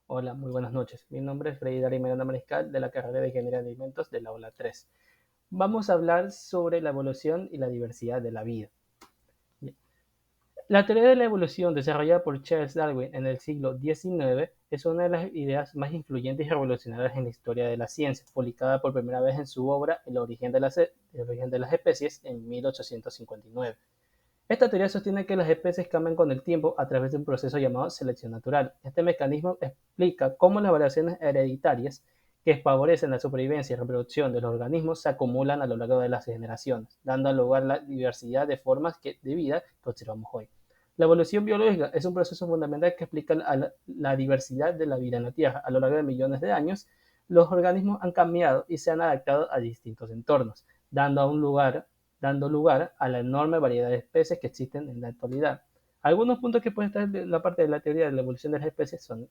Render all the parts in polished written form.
Hola, muy buenas noches. Mi nombre es Freddy Dari Miranda Mariscal de la carrera de Ingeniería de Alimentos de la aula 3. Vamos a hablar sobre la evolución y la diversidad de la vida. La teoría de la evolución desarrollada por Charles Darwin en el siglo XIX es una de las ideas más influyentes y revolucionarias en la historia de la ciencia, publicada por primera vez en su obra El origen de las especies en 1859. Esta teoría sostiene que las especies cambian con el tiempo a través de un proceso llamado selección natural. Este mecanismo explica cómo las variaciones hereditarias que favorecen la supervivencia y reproducción de los organismos se acumulan a lo largo de las generaciones, dando lugar a la diversidad de formas de vida que observamos hoy. La evolución biológica es un proceso fundamental que explica la diversidad de la vida en la Tierra. A lo largo de millones de años, los organismos han cambiado y se han adaptado a distintos entornos, dando lugar a la enorme variedad de especies que existen en la actualidad. Algunos puntos que pueden estar en la parte de la teoría de la evolución de las especies son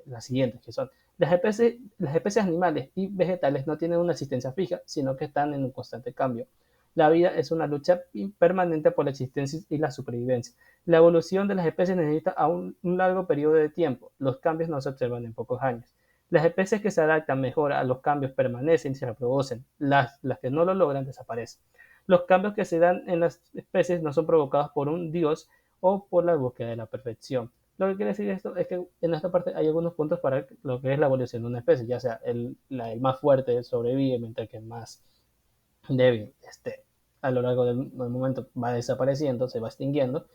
las siguientes, que son las especies animales y vegetales no tienen una existencia fija, sino que están en un constante cambio. La vida es una lucha permanente por la existencia y la supervivencia. La evolución de las especies necesita un largo periodo de tiempo. Los cambios no se observan en pocos años. Las especies que se adaptan mejor a los cambios permanecen y se reproducen. Las que no lo logran desaparecen. Los cambios que se dan en las especies no son provocados por un dios o por la búsqueda de la perfección. Lo que quiere decir esto es que en esta parte hay algunos puntos para lo que es la evolución de una especie, ya sea el más fuerte sobrevive mientras que el más débil a lo largo del momento va desapareciendo, se va extinguiendo,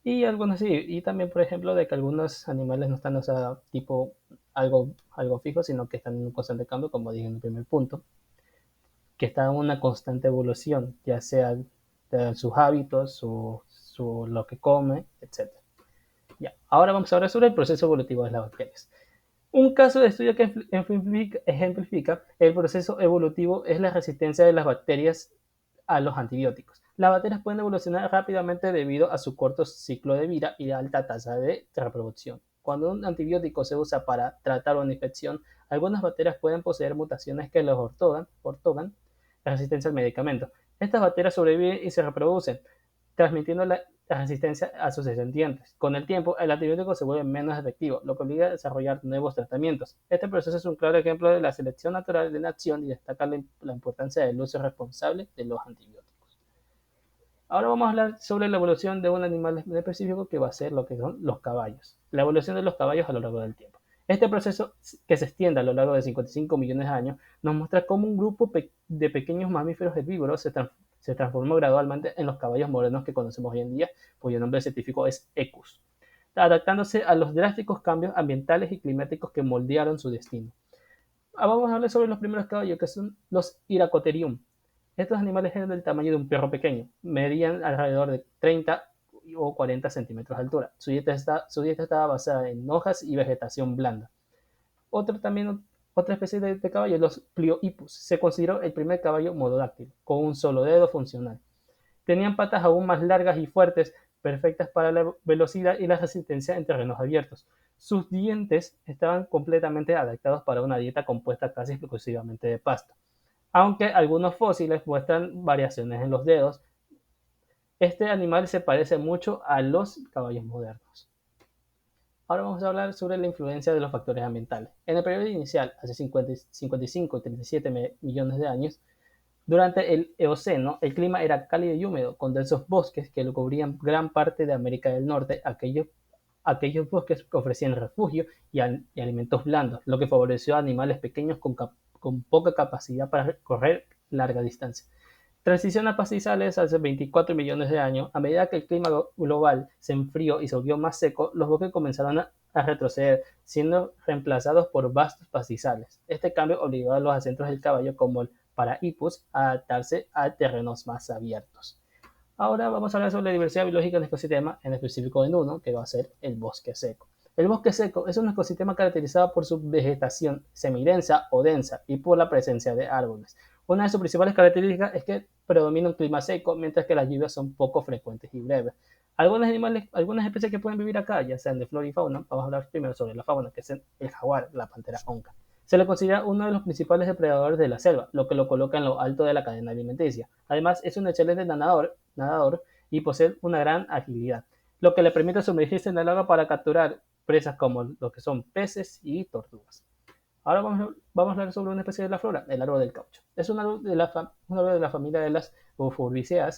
y algunos sí, y también por ejemplo de que algunos animales no están, o sea, tipo algo fijo, sino que están en un constante cambio, como dije en el primer punto, que está en una constante evolución, ya sea de sus hábitos, lo que come, etc. Ya, ahora vamos a hablar sobre el proceso evolutivo de las bacterias. Un caso de estudio que ejemplifica el proceso evolutivo es la resistencia de las bacterias a los antibióticos. Las bacterias pueden evolucionar rápidamente debido a su corto ciclo de vida y alta tasa de reproducción. Cuando un antibiótico se usa para tratar una infección, algunas bacterias pueden poseer mutaciones que los otorgan resistencia al medicamento. Estas bacterias sobreviven y se reproducen, transmitiendo la resistencia a sus descendientes. Con el tiempo, el antibiótico se vuelve menos efectivo, lo que obliga a desarrollar nuevos tratamientos. Este proceso es un claro ejemplo de la selección natural de la acción y destaca la importancia del uso responsable de los antibióticos. Ahora vamos a hablar sobre la evolución de un animal específico que va a ser lo que son los caballos. La evolución de los caballos a lo largo del tiempo. Este proceso, que se extiende a lo largo de 55 millones de años, nos muestra cómo un grupo de pequeños mamíferos herbívoros se transformó gradualmente en los caballos modernos que conocemos hoy en día, cuyo nombre científico es Equus, adaptándose a los drásticos cambios ambientales y climáticos que moldearon su destino. Vamos a hablar sobre los primeros caballos, que son los Iracoterium. Estos animales eran del tamaño de un perro pequeño, medían alrededor de 30 o 40 centímetros de altura. Su dieta estaba basada en hojas y vegetación blanda. Otra especie de caballo, los Pliohippus, se consideró el primer caballo monodáctilo, con un solo dedo funcional. Tenían patas aún más largas y fuertes, perfectas para la velocidad y la resistencia en terrenos abiertos. Sus dientes estaban completamente adaptados para una dieta compuesta casi exclusivamente de pasto. Aunque algunos fósiles muestran variaciones en los dedos, este animal se parece mucho a los caballos modernos. Ahora vamos a hablar sobre la influencia de los factores ambientales. En el periodo inicial, hace 55 y 37 millones de años, durante el Eoceno, el clima era cálido y húmedo, con densos bosques que lo cubrían gran parte de América del Norte. Aquellos bosques que ofrecían refugio y alimentos blandos, lo que favoreció a animales pequeños con poca capacidad para recorrer larga distancia. Transición a pastizales hace 24 millones de años. A medida que el clima global se enfrió y se volvió más seco, los bosques comenzaron a retroceder, siendo reemplazados por vastos pastizales. Este cambio obligó a los ancestros del caballo, como el Parahippus, a adaptarse a terrenos más abiertos. Ahora vamos a hablar sobre la diversidad biológica del ecosistema, en específico en uno, que va a ser el bosque seco. El bosque seco es un ecosistema caracterizado por su vegetación semidensa o densa y por la presencia de árboles. Una de sus principales características es que predomina un clima seco, mientras que las lluvias son poco frecuentes y breves. Algunas especies que pueden vivir acá, ya sean de flora y fauna, vamos a hablar primero sobre la fauna, que es el jaguar, la pantera onca. Se le considera uno de los principales depredadores de la selva, lo que lo coloca en lo alto de la cadena alimenticia. Además, es un excelente nadador y posee una gran agilidad, lo que le permite sumergirse en el agua para capturar presas como lo que son peces y tortugas. Ahora vamos a hablar sobre una especie de la flora, el árbol del caucho. Es un árbol de la familia de las Euphorbiaceae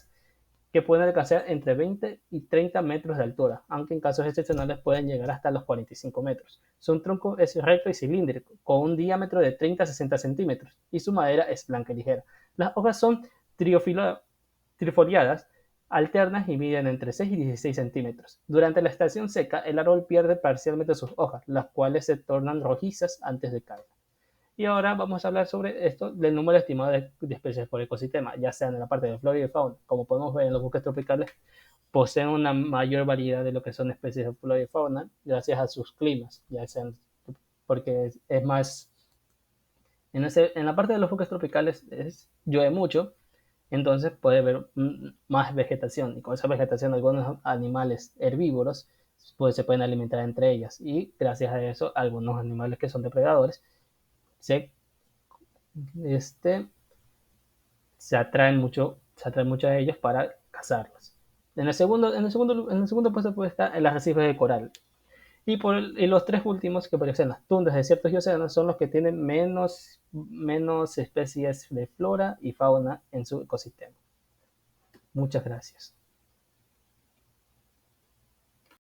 que pueden alcanzar entre 20 y 30 metros de altura, aunque en casos excepcionales pueden llegar hasta los 45 metros. Su tronco es recto y cilíndrico, con un diámetro de 30 a 60 centímetros, y su madera es blanca y ligera. Las hojas son trifoliadas, alternas y miden entre 6 y 16 centímetros. Durante la estación seca, el árbol pierde parcialmente sus hojas, las cuales se tornan rojizas antes de caer. Y ahora vamos a hablar sobre esto del número estimado de especies por ecosistema, ya sea en la parte de flora y de fauna. Como podemos ver en los bosques tropicales, poseen una mayor variedad de lo que son especies de flora y fauna gracias a sus climas, ya sean porque es más, en la parte de los bosques tropicales llueve mucho, entonces puede haber más vegetación, y con esa vegetación algunos animales herbívoros pues, se pueden alimentar entre ellas, y gracias a eso algunos animales que son depredadores se, este, se atraen mucho a ellos para cazarlos. En el segundo puesto pues, está el arrecife de coral. Y los tres últimos, que parecen las tundras, desiertos y océanos, son los que tienen menos especies de flora y fauna en su ecosistema. Muchas gracias.